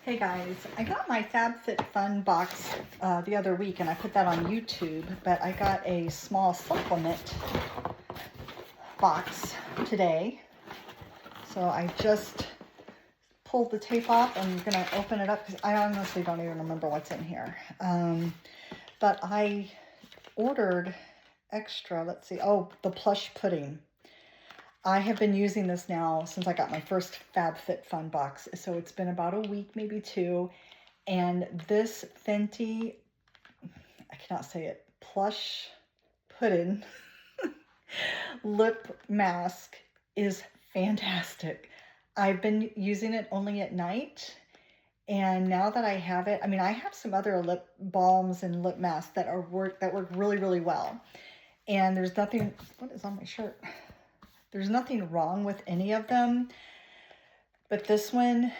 Hey guys, I got my Fab Fit Fun box the other week and I put that on YouTube, but I got a small supplement box today. So I just pulled the tape off and I'm going to open it up because I honestly don't even remember what's in here. But I ordered extra, let's see, oh, the plush pudding. I have been using this now since I got my first Fab Fit Fun box. So it's been about a week, maybe two. And this Fenty, I cannot say it, plush pudding lip mask is fantastic. I've been using it only at night. And now that I have it, I mean, I have some other lip balms and lip masks that work really, really well. And there's nothing, what is on my shirt? There's nothing wrong with any of them, but this one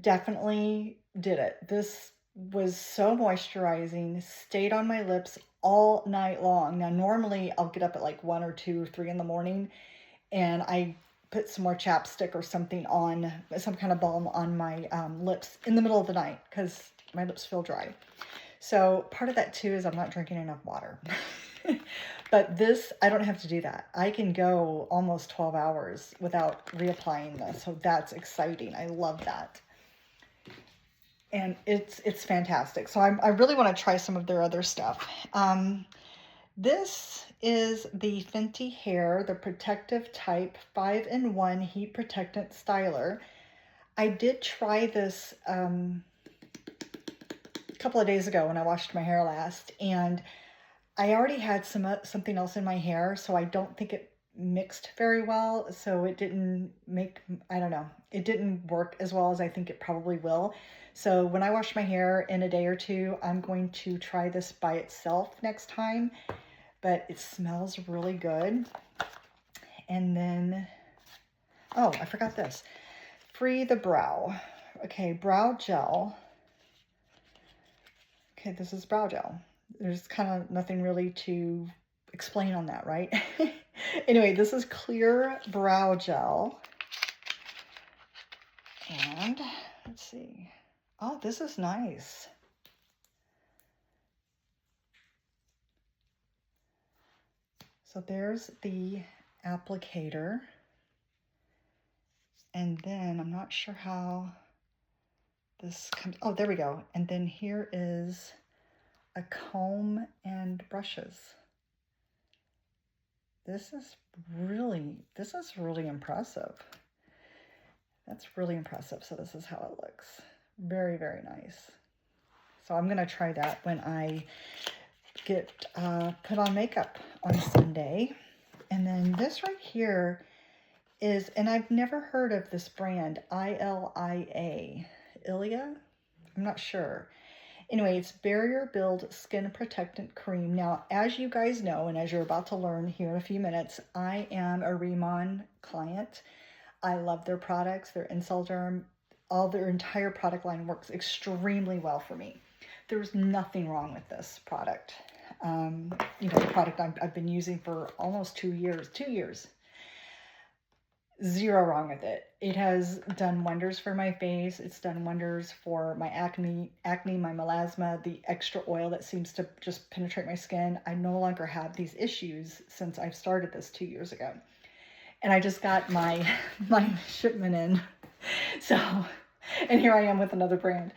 definitely did it. This was so moisturizing, stayed on my lips all night long. Now, normally I'll get up at like 1 or 2 or 3 in the morning and I put some more chapstick or something on, some kind of balm on my lips in the middle of the night because my lips feel dry. So part of that too is I'm not drinking enough water. But this, I don't have to do that. I can go almost 12 hours without reapplying this. So that's exciting. I love that. And it's fantastic. So I really want to try some of their other stuff. This is the Fenty Hair, the Protective Type 5-in-1 Heat Protectant Styler. I did try this a couple of days ago when I washed my hair last, and I already had something else in my hair, so I don't think it mixed very well. So it didn't make, I don't know, it didn't work as well as I think it probably will. So when I wash my hair in a day or two, I'm going to try this by itself next time. But it smells really good. And then, oh, I forgot this. Free the Brow. Okay, brow gel. Okay, this is brow gel. There's kind of nothing really to explain on that, right? Anyway, this is clear brow gel. And let's see. Oh, this is nice. So there's the applicator. And then I'm not sure how this comes. Oh, there we go. And then here is a comb and brushes. This is really impressive. That's really impressive. So this is how it looks. Very, very nice. So I'm going to try that when I get put on makeup on Sunday. And then this right here is, and I've never heard of this brand, ILIA. Ilia? I'm not sure. Anyway, it's Barrier Build Skin Protectant Cream. Now, as you guys know, and as you're about to learn here in a few minutes, I am a Riman client. I love their products, their Insulderm, all their entire product line works extremely well for me. There's nothing wrong with this product. You know, the product I've been using for almost 2 years. 2 years. Zero wrong with it. It has done wonders for my face. It's done wonders for my acne, my melasma, the extra oil that seems to just penetrate my skin. I no longer have these issues since I've started this 2 years ago. And I just got my shipment in. So, and here I am with another brand.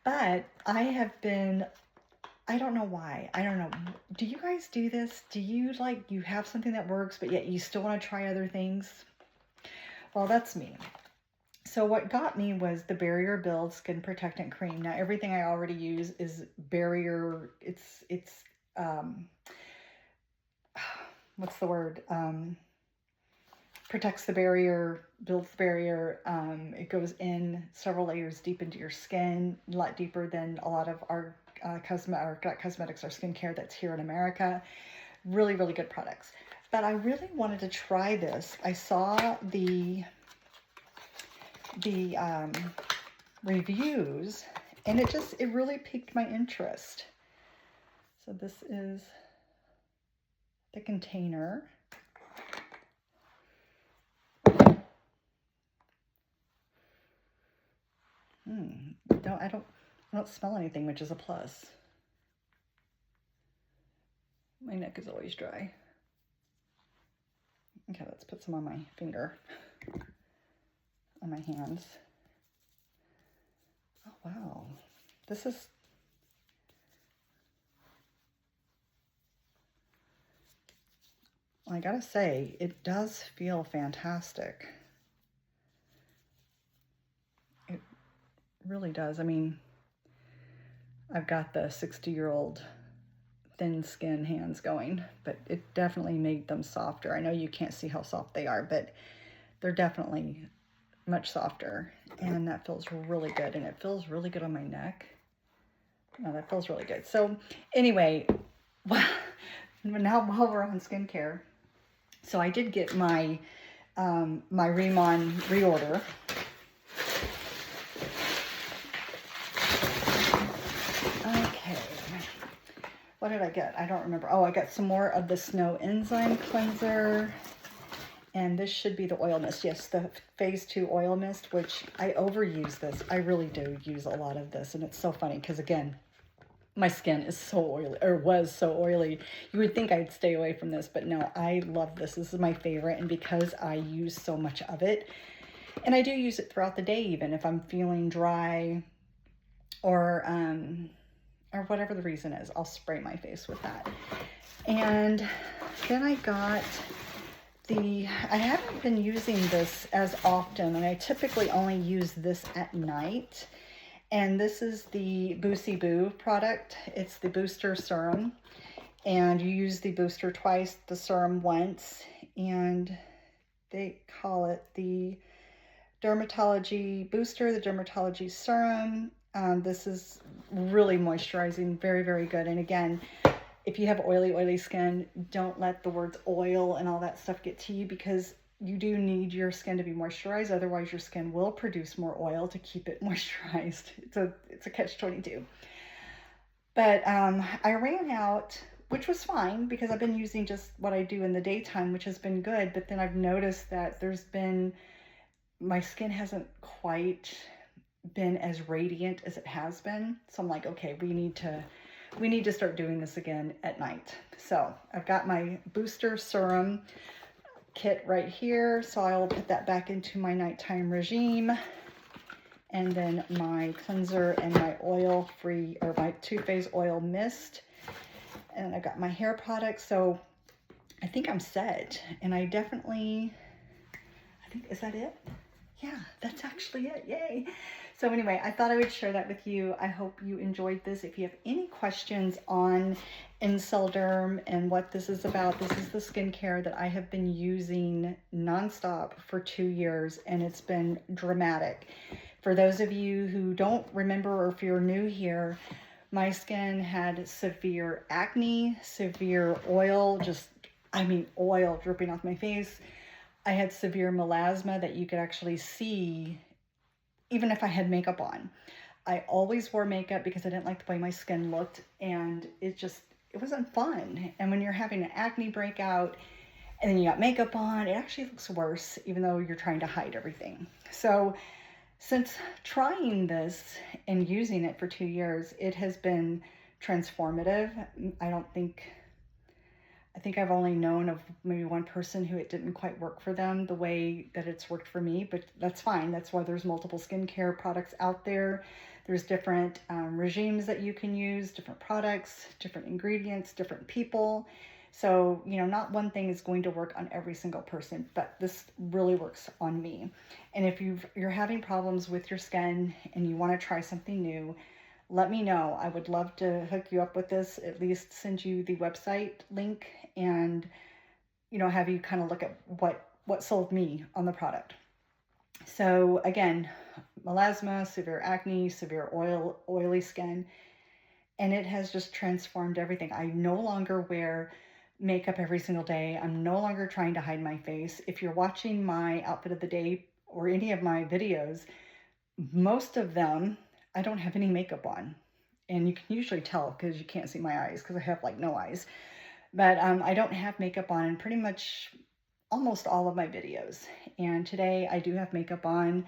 But I have been, I don't know why. I don't know. Do you guys do this? Do you you have something that works, but yet you still want to try other things? Well, that's me. So what got me was the Barrier Build Skin Protectant Cream. Now, everything I already use is barrier, it's what's the word? Protects the barrier, builds the barrier. It goes in several layers deep into your skin, a lot deeper than a lot of our cosmetics or skincare that's here in America. Really, really good products. But I really wanted to try this. I saw the reviews and it really piqued my interest. So this is the container. I don't smell anything, which is a plus. My neck is always dry. Okay, let's put some on my finger, on my hands. Oh, wow. This is, I gotta say, it does feel fantastic. It really does. I mean, I've got the 60-year-old thin skin hands going, but it definitely made them softer. I know you can't see how soft they are, but they're definitely much softer, and that feels really good, and it feels really good on my neck. No, that feels really good. So anyway, now while we're on skincare, so I did get my my Riman reorder. Okay, what did I get? I don't remember. Oh, I got some more of the Snow Enzyme Cleanser. And this should be the oil mist. Yes, the phase 2 oil mist, which I overuse this. I really do use a lot of this. And it's so funny because, again, my skin is so oily, or was so oily. You would think I'd stay away from this, but no, I love this. This is my favorite. And because I use so much of it, and I do use it throughout the day, even if I'm feeling dry or whatever the reason is, I'll spray my face with that. And then I got I haven't been using this as often, and I typically only use this at night. And this is the Boosie Boo product. It's the booster serum. And you use the booster twice, the serum once. And they call it the Dermatology Booster, the Dermatology Serum. This is really moisturizing, very, very good. And again, if you have oily skin, don't let the words oil and all that stuff get to you, because you do need your skin to be moisturized. Otherwise, your skin will produce more oil to keep it moisturized. It's a catch-22. But I ran out, which was fine because I've been using just what I do in the daytime, which has been good. But then I've noticed that my skin hasn't quite been as radiant as it has been. So I'm like, okay, we need to start doing this again at night. So I've got my booster serum kit right here. So I will put that back into my nighttime regime. And then my cleanser and my oil-free, or my two-phase oil mist. And I got my hair products. So I think I'm set. And is that it? Yeah, that's actually it. Yay. So anyway, I thought I would share that with you. I hope you enjoyed this. If you have any questions on Incelderm and what this is about, this is the skincare that I have been using nonstop for 2 years, and it's been dramatic. For those of you who don't remember, or if you're new here, my skin had severe acne, severe oil, oil dripping off my face. I had severe melasma that you could actually see even if I had makeup on. I always wore makeup because I didn't like the way my skin looked, and it wasn't fun. And when you're having an acne breakout and then you got makeup on, it actually looks worse, even though you're trying to hide everything. So since trying this and using it for 2 years, it has been transformative. I think I've only known of maybe one person who it didn't quite work for them the way that it's worked for me, but that's fine. That's why there's multiple skincare products out there. There's different regimes that you can use, different products, different ingredients, different people. So, not one thing is going to work on every single person, but this really works on me. And if you're having problems with your skin and you want to try something new, let me know. I would love to hook you up with this, at least send you the website link, and have you kind of look at what sold me on the product. So again, melasma, severe acne, severe oily skin, and it has just transformed everything. I no longer wear makeup every single day. I'm no longer trying to hide my face. If you're watching my outfit of the day or any of my videos, most of them I don't have any makeup on, and you can usually tell because you can't see my eyes because I have no eyes. But I don't have makeup on in pretty much almost all of my videos. And today I do have makeup on.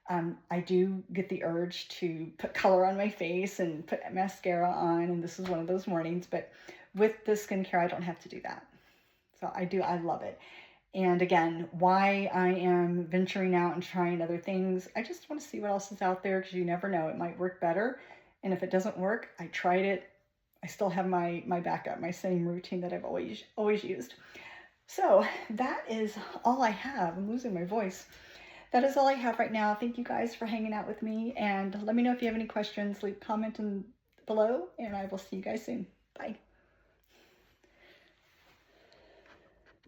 I do get the urge to put color on my face and put mascara on, and this is one of those mornings, but with the skincare, I don't have to do that. So I love it. And again, why I am venturing out and trying other things, I just want to see what else is out there, because you never know, it might work better. And if it doesn't work, I tried it. I still have my backup, my same routine that I've always used. So that is all I have. I'm losing my voice. That is all I have right now. Thank you guys for hanging out with me, and let me know if you have any questions. Leave a comment below, and I will see you guys soon. Bye.